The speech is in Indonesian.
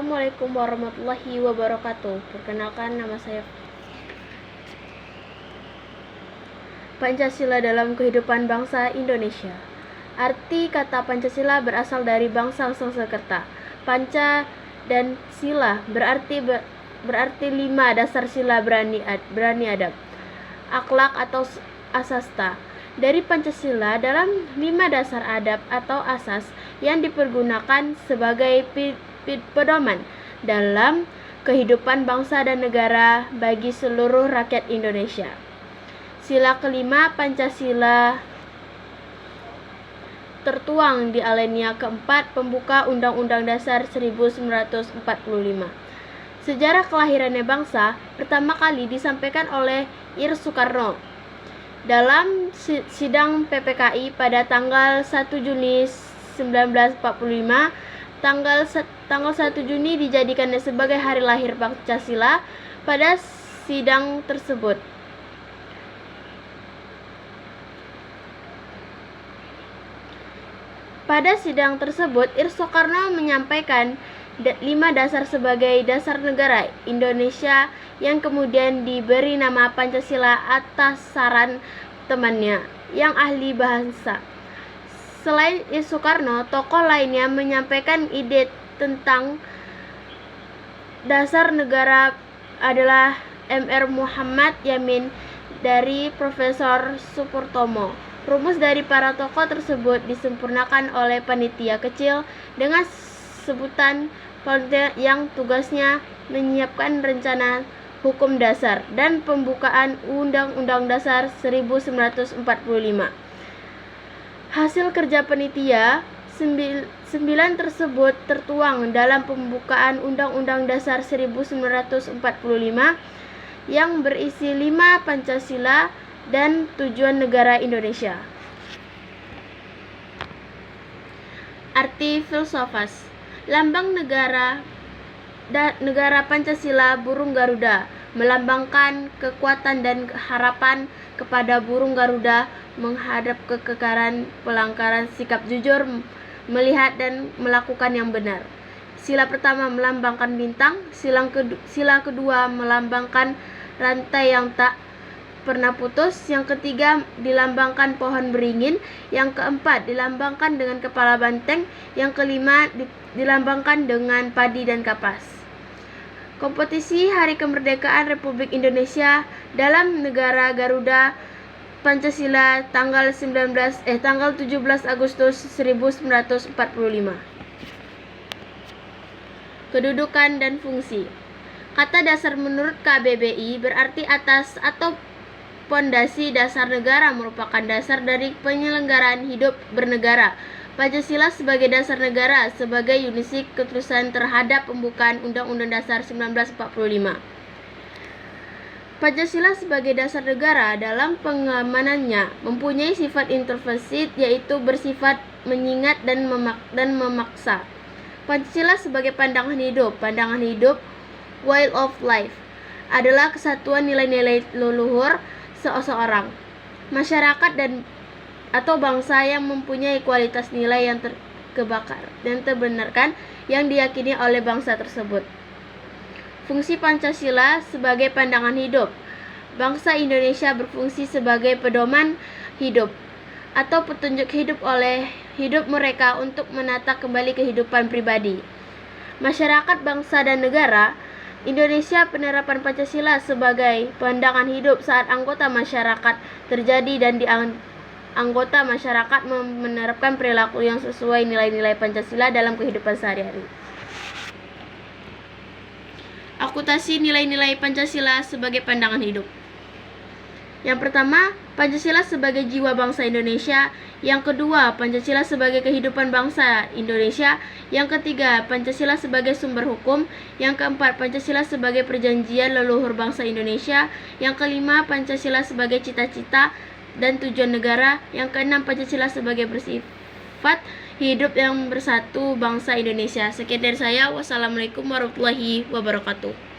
Assalamualaikum warahmatullahi wabarakatuh. Perkenalkan, nama saya Pancasila dalam kehidupan bangsa Indonesia. Arti kata Pancasila berasal dari bangsa Sanskerta. Panca dan sila berarti 5 dasar sila berani adab, akhlak atau asasta. Dari Pancasila dalam 5 dasar adab atau asas yang dipergunakan sebagai pedoman dalam kehidupan bangsa dan negara bagi seluruh rakyat Indonesia. Sila kelima Pancasila tertuang di alinea keempat pembuka Undang-Undang Dasar 1945. Sejarah kelahirannya bangsa pertama kali disampaikan oleh Ir Soekarno dalam sidang PPKI pada tanggal 1 Juni 1945. Tanggal 1 Juni dijadikannya sebagai hari lahir Pancasila. Pada sidang tersebut Ir Soekarno menyampaikan 5 dasar sebagai dasar negara Indonesia yang kemudian diberi nama Pancasila atas saran temannya yang ahli bahasa. Selain Ir Soekarno, tokoh lainnya menyampaikan ide tentang dasar negara adalah Mr. Muhammad Yamin dari Profesor Supartomo. Rumus dari para tokoh tersebut disempurnakan oleh panitia kecil dengan sebutan Polda yang tugasnya menyiapkan rencana hukum dasar dan pembukaan Undang-Undang Dasar 1945. Hasil kerja panitia 9 tersebut tertuang dalam pembukaan Undang-Undang Dasar 1945 yang berisi 5 Pancasila dan tujuan negara Indonesia. Arti filsafas. Lambang negara Pancasila burung Garuda melambangkan kekuatan dan harapan kepada burung Garuda menghadap kekekaran, pelanggaran sikap jujur, melihat dan melakukan yang benar. Sila pertama melambangkan bintang, sila kedua melambangkan rantai yang tak pernah putus, yang ketiga dilambangkan pohon beringin, yang keempat dilambangkan dengan kepala banteng, yang kelima dilambangkan dengan padi dan kapas. Kompetisi Hari Kemerdekaan Republik Indonesia dalam negara Garuda Pancasila tanggal 17 Agustus 1945. Kedudukan dan fungsi. Kata dasar menurut KBBI berarti atas atau pondasi dasar negara, merupakan dasar dari penyelenggaraan hidup bernegara. Pancasila sebagai dasar negara sebagai unisi keterusan terhadap pembukaan Undang-Undang Dasar 1945. Pancasila sebagai dasar negara dalam pengamanannya mempunyai sifat intervensi, yaitu bersifat mengingat dan memaksa. Pancasila sebagai pandangan hidup way of life adalah kesatuan nilai-nilai leluhur seseorang, masyarakat atau bangsa yang mempunyai kualitas nilai yang terbenarkan yang diyakini oleh bangsa tersebut. Fungsi Pancasila sebagai pandangan hidup. Bangsa Indonesia berfungsi sebagai pedoman hidup atau petunjuk hidup mereka untuk menata kembali kehidupan pribadi. Masyarakat, bangsa dan negara Indonesia, penerapan Pancasila sebagai pandangan hidup saat anggota masyarakat terjadi dan anggota masyarakat menerapkan perilaku yang sesuai nilai-nilai Pancasila dalam kehidupan sehari-hari. Akutasi nilai-nilai Pancasila sebagai pandangan hidup. Yang pertama, Pancasila sebagai jiwa bangsa Indonesia. Yang kedua, Pancasila sebagai kehidupan bangsa Indonesia. Yang ketiga, Pancasila sebagai sumber hukum. Yang keempat, Pancasila sebagai perjanjian leluhur bangsa Indonesia. Yang kelima, Pancasila sebagai cita-cita dan tujuan negara. Yang keenam, Pancasila sebagai bersifat hidup yang bersatu bangsa Indonesia. Sekian dari saya. Wassalamualaikum warahmatullahi wabarakatuh.